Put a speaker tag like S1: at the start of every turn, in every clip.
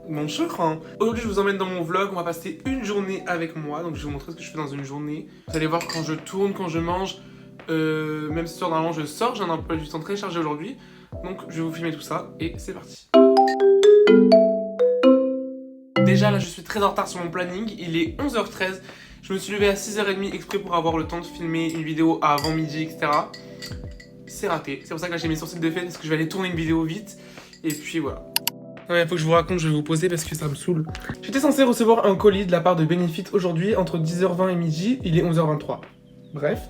S1: mon chakran. Aujourd'hui je vous emmène dans mon vlog, on va passer une journée avec moi. Donc je vais vous montrer ce que je fais dans une journée. Vous allez voir quand je tourne, quand je mange. Même si normalement je sors, j'ai un emploi du temps très chargé aujourd'hui. Donc je vais vous filmer tout ça et c'est parti. Déjà là je suis très en retard sur mon planning, il est 11h13. Je me suis levé à 6h30 exprès pour avoir le temps de filmer une vidéo avant midi, etc. C'est raté, c'est pour ça que là j'ai mes sourcils de fête parce que je vais aller tourner une vidéo vite. Et puis voilà. Ouais, faut que je vous raconte, je vais vous poser parce que ça me saoule. J'étais censé recevoir un colis de la part de Benefit aujourd'hui entre 10h20 et midi, il est 11h23. Bref.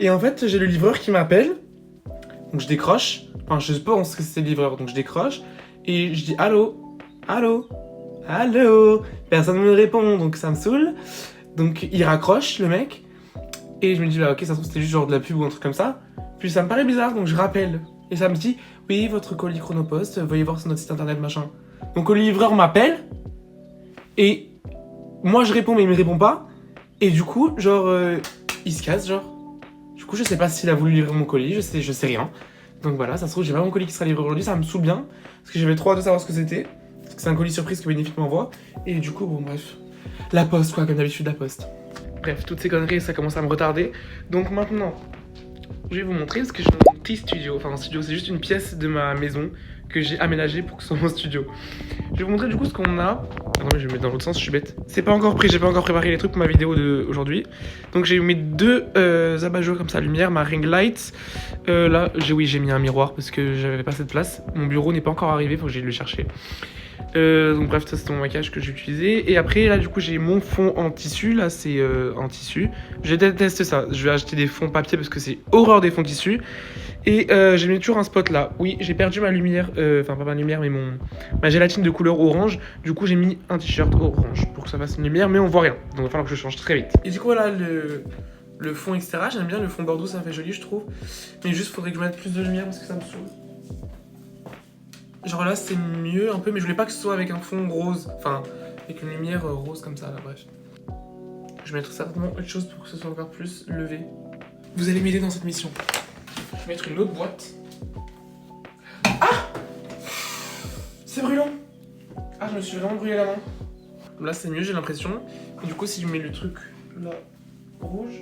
S1: Et en fait, j'ai le livreur qui m'appelle. Donc je décroche. Enfin, je pense que c'est le livreur, donc je décroche. Et je dis allô, allô, allô. Personne ne me répond, donc ça me saoule. Donc il raccroche, le mec. Et je me dis, bah ok, ça se trouve c'était juste genre de la pub ou un truc comme ça. Puis ça me paraît bizarre, donc je rappelle. Et ça me dit, oui, votre colis Chronopost, veuillez voir sur notre site internet, machin. Donc le livreur m'appelle. Et moi je réponds, mais il me répond pas. Et du coup, genre, il se casse, genre. Du coup, je sais pas s'il a voulu livrer mon colis, je sais rien. Donc voilà, ça se trouve, j'ai pas mon colis qui sera livré aujourd'hui, ça me saoule bien. Parce que j'avais trop hâte de savoir ce que c'était. Parce que c'est un colis surprise que Benefit m'envoie. Et du coup, bon, bref. La poste, quoi, comme d'habitude, la poste. Bref, toutes ces conneries, ça commence à me retarder. Donc maintenant, je vais vous montrer parce que j'ai mon petit studio. Enfin, un studio, c'est juste une pièce de ma maison que j'ai aménagée pour que ce soit mon studio. Je vais vous montrer du coup ce qu'on a. Ah non, mais je vais mettre dans l'autre sens, je suis bête. C'est pas encore pris, j'ai pas encore préparé les trucs pour ma vidéo d'aujourd'hui. Donc j'ai mis deux abat-jours comme ça, lumière, ma ring light. Là, j'ai mis un miroir parce que j'avais pas assez de place. Mon bureau n'est pas encore arrivé, faut que j'aille le chercher. Donc bref, ça c'est mon maquillage que j'ai utilisé. Et après là du coup j'ai mon fond en tissu. Là c'est en tissu. Je déteste ça. Je vais acheter des fonds papier parce que c'est horreur des fonds tissu. Et j'ai mis toujours un spot là. Oui, j'ai perdu ma lumière. Enfin pas ma lumière mais ma gélatine de couleur orange. Du coup j'ai mis un t-shirt orange pour que ça fasse une lumière. Mais on voit rien. Donc il va falloir que je change très vite. Et du coup voilà le fond etc. J'aime bien le fond bordeaux, ça fait joli je trouve. Mais juste faudrait que je mette plus de lumière parce que ça me saoule. Genre là c'est mieux un peu, mais je voulais pas que ce soit avec un fond rose, enfin avec une lumière rose comme ça là, bref. Je vais mettre certainement autre chose pour que ce soit encore plus levé. Vous allez m'aider dans cette mission. Je vais mettre une autre boîte. Ah, c'est brûlant. Ah, je me suis vraiment brûlé la main. Là c'est mieux j'ai l'impression. Et du coup si je mets le truc là rouge,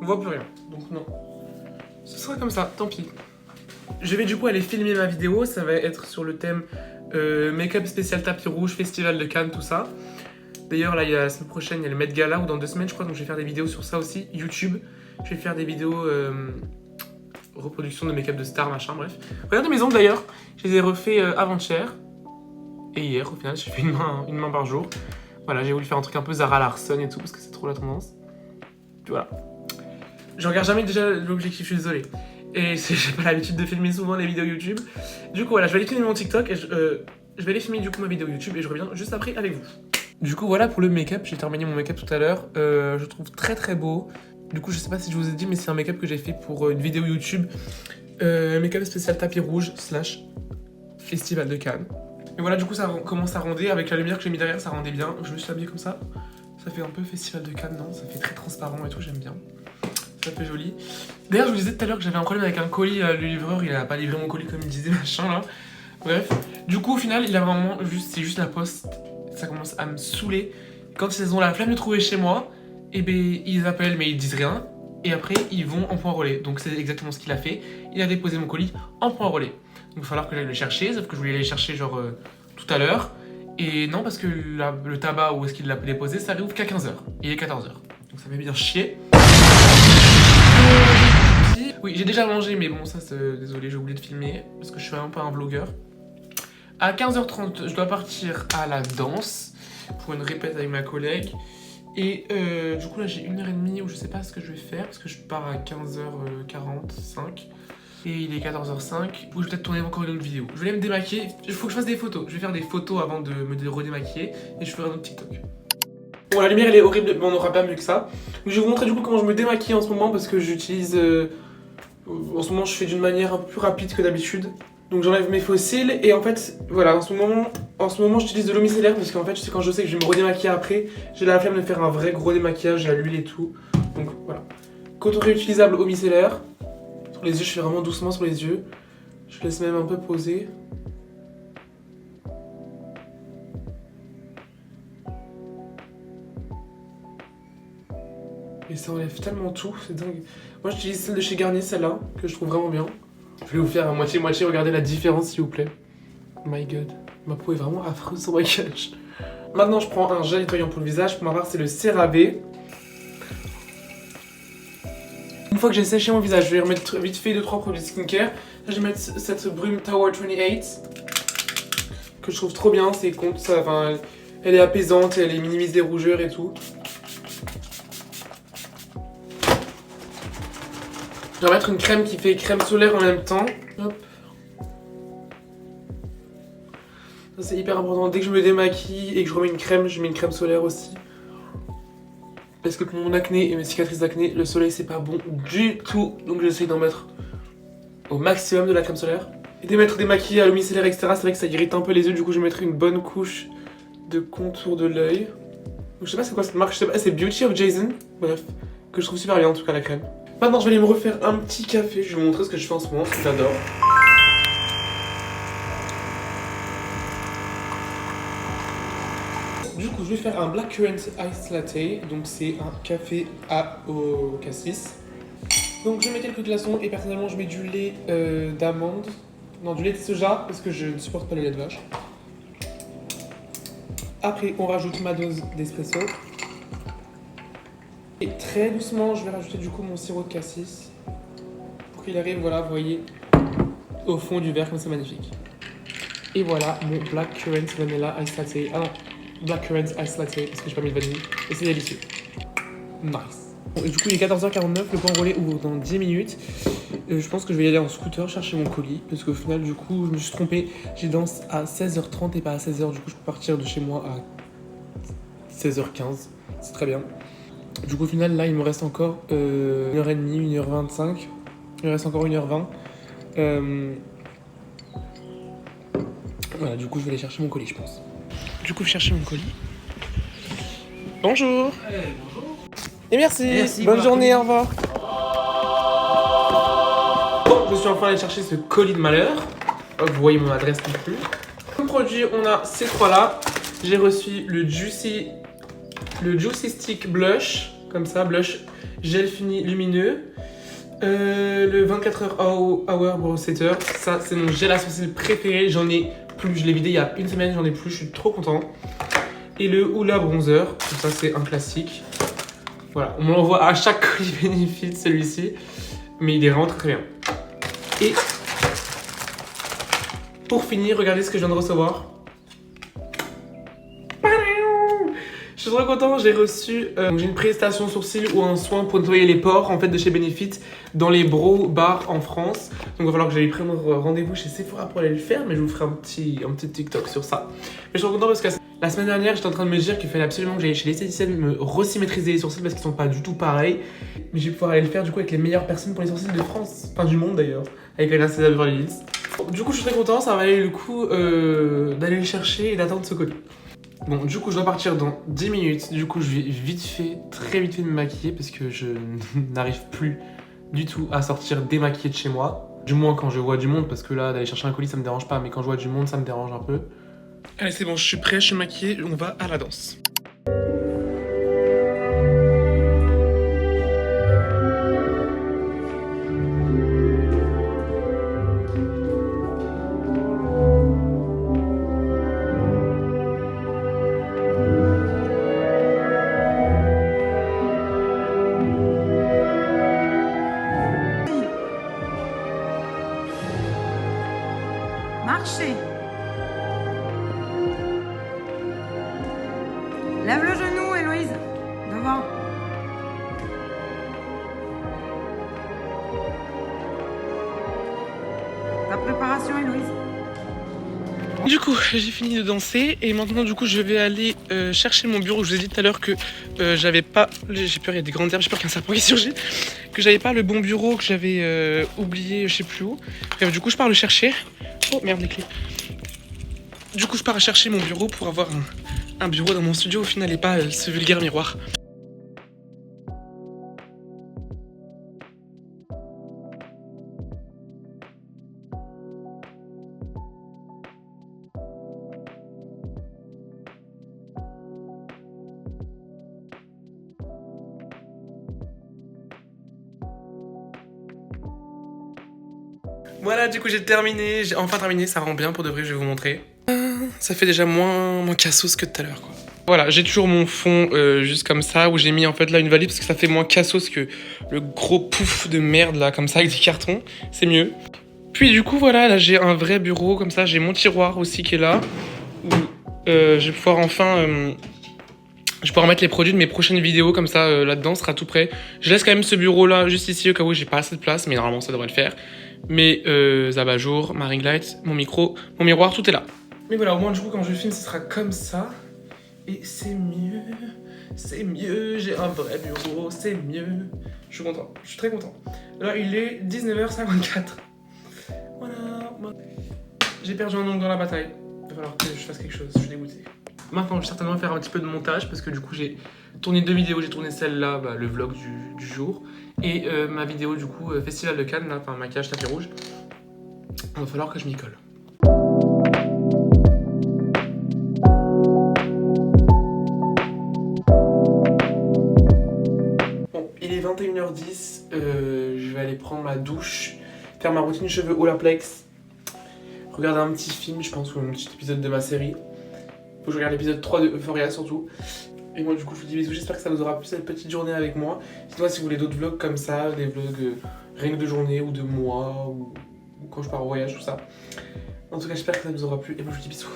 S1: on voit plus rien, donc non. Ce sera comme ça, tant pis. Je vais du coup aller filmer ma vidéo, ça va être sur le thème make-up spécial tapis rouge, festival de Cannes, tout ça. D'ailleurs là, la semaine prochaine, il y a le Met Gala, ou dans 2 semaines je crois, donc je vais faire des vidéos sur ça aussi, YouTube. Je vais faire des vidéos reproduction de make-up de stars, machin, bref. Regardez mes ongles d'ailleurs, je les ai refaits avant-hier. Et hier, au final, j'ai fait une main par jour. Voilà, j'ai voulu faire un truc un peu Zara Larsson et tout, parce que c'est trop la tendance. Puis voilà. Je regarde jamais déjà l'objectif, je suis désolé. Et j'ai pas l'habitude de filmer souvent les vidéos YouTube. Du coup voilà, je vais aller filmer mon TikTok et je vais aller filmer du coup ma vidéo YouTube et je reviens juste après avec vous. Du coup voilà pour le make-up, j'ai terminé mon make-up tout à l'heure. Je le trouve très très beau. Du coup je sais pas si je vous ai dit mais c'est un make-up que j'ai fait pour une vidéo YouTube. Make-up spécial tapis rouge / festival de Cannes. Et voilà du coup ça commence à ronder avec la lumière que j'ai mis derrière, ça rendait bien. Je me suis habillé comme ça. Ça fait un peu festival de Cannes, non? Ça fait très transparent et tout, j'aime bien. Ça fait joli. D'ailleurs, je vous disais tout à l'heure que j'avais un problème avec un colis. Le livreur, il a pas livré mon colis comme il disait, machin là. Bref. Du coup, au final, il a vraiment juste, c'est juste la poste. Ça commence à me saouler. Quand ils ont la flemme de trouver chez moi, et ben ils appellent mais ils disent rien. Et après, ils vont en point relais. Donc c'est exactement ce qu'il a fait. Il a déposé mon colis en point relais. Donc il va falloir que j'aille le chercher. Sauf que je voulais aller le chercher genre tout à l'heure. Et non, parce que le tabac où est-ce qu'il l'a déposé, ça réouvre qu'à 15h. Il est 14h. Donc ça fait bien chier. Oui, j'ai déjà mangé, mais bon, ça, désolé, j'ai oublié de filmer, parce que je suis vraiment pas un vlogueur. À 15h30, je dois partir à la danse, pour une répète avec ma collègue. Et du coup, là, j'ai 1h30 où je sais pas ce que je vais faire, parce que je pars à 15h45. Et il est 14h05, où je vais peut-être tourner encore une autre vidéo. Je vais aller me démaquiller, il faut que je fasse des photos. Je vais faire des photos avant de me redémaquiller, et je ferai un autre TikTok. Bon, la lumière elle est horrible, mais on n'aura pas mieux que ça. Donc, je vais vous montrer du coup comment je me démaquille en ce moment parce que j'utilise. En ce moment, je fais d'une manière un peu plus rapide que d'habitude. Donc, j'enlève mes faux cils et en fait, voilà, en ce moment, j'utilise de l'eau micellaire parce qu'en fait, c'est quand je sais que je vais me redémaquiller après, j'ai la flemme de faire un vrai gros démaquillage à l'huile et tout. Donc, voilà. Coton réutilisable eau micellaire. Sur les yeux, je fais vraiment doucement sur les yeux. Je laisse même un peu poser. Et ça enlève tellement tout, c'est dingue. Moi j'utilise celle de chez Garnier, celle-là, que je trouve vraiment bien. Je vais vous faire à moitié-moitié, regardez la différence s'il vous plaît. My god, ma peau est vraiment affreuse sans maquillage. Maintenant je prends un gel nettoyant pour le visage, pour ma part c'est le CeraVe. Une fois que j'ai séché mon visage, je vais remettre vite fait 2-3 produits skincare. Là, je vais mettre cette brume Tower 28 que je trouve trop bien, c'est con, ça, enfin, elle est apaisante, elle minimise les rougeurs et tout. Je vais mettre une crème qui fait crème solaire en même temps. Hop. Ça c'est hyper important, dès que je me démaquille et que je remets une crème, je mets une crème solaire aussi. Parce que pour mon acné et mes cicatrices d'acné, le soleil c'est pas bon du tout. Donc j'essaye d'en mettre au maximum de la crème solaire. Et de mettre des maquillis à l'eau micellaire, etc. C'est vrai que ça irrite un peu les yeux, du coup je mettrai une bonne couche de contour de l'œil. Je sais pas c'est quoi cette marque, je sais pas, c'est Beauty of Jason. Bref, que je trouve super bien en tout cas la crème. Maintenant je vais aller me refaire un petit café, je vais vous montrer ce que je fais en ce moment, ce que j'adore. Du coup, je vais faire un Black Currant Ice Latte. Donc, c'est un café au cassis. Donc, je mets quelques glaçons et personnellement, je mets du lait d'amande. Non, du lait de soja parce que je ne supporte pas le lait de vache. Après, on rajoute ma dose d'espresso. Et très doucement, je vais rajouter du coup mon sirop de cassis. Pour qu'il arrive, voilà, vous voyez, au fond du verre, comme c'est magnifique. Et voilà mon Black Currant Vanilla Ice Latte. Ah non, Black Currant Ice Latte parce que j'ai pas mis de vanille. Et c'est délicieux. Nice. Bon, et du coup, il est 14h49, le point relais ouvre dans 10 minutes. Je pense que je vais y aller en scooter chercher mon colis. Parce qu'au final, du coup, je me suis trompé. J'ai danse à 16h30 et pas à 16h. Du coup, je peux partir de chez moi à 16h15. C'est très bien. Du coup, au final, là, il me reste encore 1h30, 1h25. Il me reste encore 1h20. Voilà, du coup, je vais aller chercher mon colis, je pense. Du coup, je chercher mon colis. Bonjour.
S2: Bonjour.
S1: Et merci. Bonne journée, au revoir. Bon, je suis enfin allé chercher ce colis de malheur. Hop, vous voyez mon adresse non plus. Comme produit, on a ces trois-là. J'ai reçu le Juicy Stick Blush. Comme ça, blush gel fini lumineux. Le 24 Hour Brow Setter. Ça, c'est mon gel à sourcils préféré. J'en ai plus. Je l'ai vidé il y a une semaine, j'en ai plus. Je suis trop content. Et le Hoola Bronzer. Ça, c'est un classique. Voilà, on me l'envoie à chaque colis Benefit celui-ci. Mais il est vraiment très bien. Et pour finir, regardez ce que je viens de recevoir. Je suis trop content, j'ai reçu j'ai une prestation sourcils ou un soin pour nettoyer les pores en fait de chez Benefit dans les Brow Bars en France. Donc il va falloir que j'aille prendre rendez-vous chez Sephora pour aller le faire, mais je vous ferai un petit TikTok sur ça. Mais je suis trop content parce que la semaine dernière j'étais en train de me dire qu'il fallait absolument que j'aille chez l'esthéticienne me resymétriser les sourcils parce qu'ils sont pas du tout pareils. Mais je vais pouvoir aller le faire du coup avec les meilleures personnes pour les sourcils de France, enfin du monde d'ailleurs, avec Anastasia Beverly Hills. Du coup je suis très content, ça va aller le coup d'aller le chercher et d'attendre ce colis. Bon, du coup, je dois partir dans 10 minutes. Du coup, je vais très vite fait me maquiller parce que je n'arrive plus du tout à sortir démaquillé de chez moi. Du moins quand je vois du monde, parce que là, d'aller chercher un colis, ça me dérange pas. Mais quand je vois du monde, ça me dérange un peu. Allez, c'est bon, je suis prêt, je suis maquillé. On va à la danse.
S2: Marchez. Lève le genou, Héloïse. Devant. Ta préparation, Héloïse.
S1: Du coup, j'ai fini de danser et maintenant, du coup, je vais aller chercher mon bureau. Je vous ai dit tout à l'heure que j'avais pas. J'ai peur, il y a des grandes herbes, j'ai peur qu'il y ait un serpent qui surgit. Que j'avais pas le bon bureau, que j'avais oublié, je sais plus où. Bref, du coup, je pars le chercher. Oh merde, les clés. Du coup, je pars chercher mon bureau pour avoir un bureau dans mon studio au final et pas ce vulgaire miroir. Voilà, du coup j'ai terminé, j'ai enfin terminé, ça rend bien pour de vrai, je vais vous montrer. Ça fait déjà moins cassos que tout à l'heure quoi. Voilà, j'ai toujours mon fond juste comme ça, où j'ai mis en fait là une valise parce que ça fait moins cassos que le gros pouf de merde là, comme ça avec des cartons, c'est mieux. Puis du coup voilà, là j'ai un vrai bureau comme ça, j'ai mon tiroir aussi qui est là, où je vais pouvoir enfin... je vais pouvoir mettre les produits de mes prochaines vidéos comme ça là-dedans, ce sera tout prêt. Je laisse quand même ce bureau là juste ici au cas où j'ai pas assez de place, mais normalement ça devrait le faire. Mes abat-jours, ma ring light, mon micro, mon miroir, tout est là. Mais voilà, au moins du coup quand je filme ce sera comme ça. Et c'est mieux, j'ai un vrai bureau, c'est mieux. Je suis content, je suis très content. Là il est 19h54. Voilà. J'ai perdu un ongle dans la bataille. Il va falloir que je fasse quelque chose, je suis dégoûté. Maintenant je vais certainement faire un petit peu de montage parce que du coup j'ai tourné 2 vidéos. J'ai tourné celle-là, bah, le vlog du jour. Et ma vidéo du coup Festival de Cannes, là, enfin maquillage tapis rouge. Il va falloir que je m'y colle. Bon, il est 21h10, je vais aller prendre ma douche, faire ma routine cheveux Olaplex, regarder un petit film, je pense, ou un petit épisode de ma série. Faut que je regarde l'épisode 3 de Euphoria surtout. Et moi du coup je vous dis bisous, j'espère que ça vous aura plu cette petite journée avec moi. Dites-moi si vous voulez d'autres vlogs comme ça, des vlogs rien que de journée ou de mois, ou quand je pars au voyage, tout ça. En tout cas j'espère que ça vous aura plu et moi je vous dis bisous.